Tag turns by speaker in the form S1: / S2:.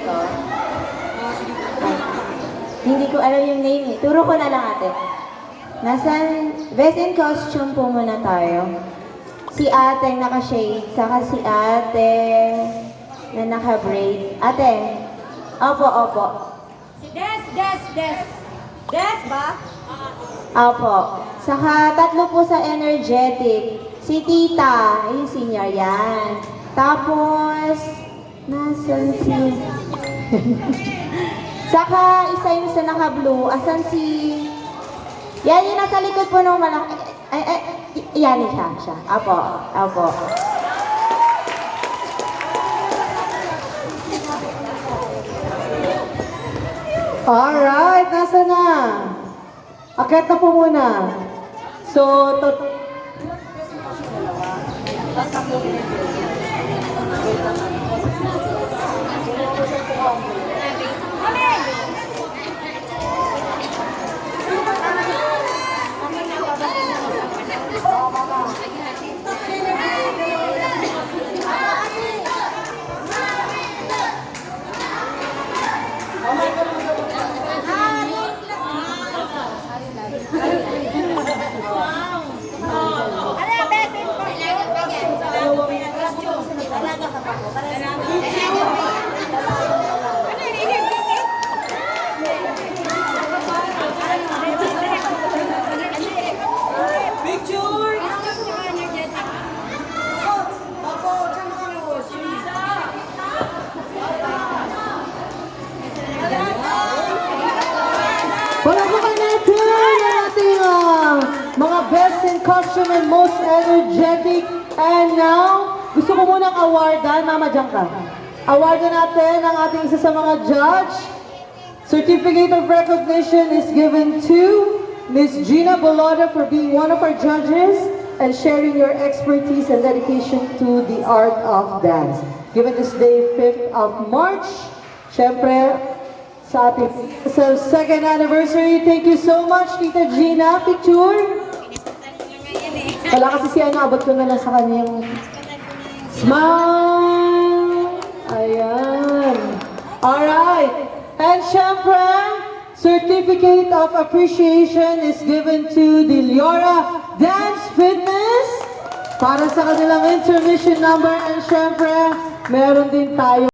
S1: dito. Hindi ko alam yung name eh. Turo ko na lang ate. Nasaan, best in costume po muna tayo. Si ate naka-shade, saka si ate na naka-braid. Ate, opo.
S2: Si Des ba?
S1: Opo. Saka tatlo po sa energetic. Si tita, yung senior yan. Tapos, nasan si... Saka isa yung sa naka-blue. Asan si... Yan yung nasa likod po nung malaki. Yan siya. Apo.
S3: Alright, nasa na? Akit na po muna. So, palakpakan natin ang ating mga best in costume and most energetic. And now, gusto ko munang awardan, Mama dyan ka. Awardan natin ang ating isa sa mga judge. Certificate of recognition is given to Miss Gina Boloda for being one of our judges and sharing your expertise and dedication to the art of dance. Given this day, 5th of March, syempre, sa ating second anniversary. Thank you so much, Tita Gina. Picture. Wala kasi si abot ko na lang sa kanyang smile. Ayan. Alright. And syempre, certificate of appreciation is given to the Liora Dance Fitness para sa kanilang intermission number. And syempre, meron din tayo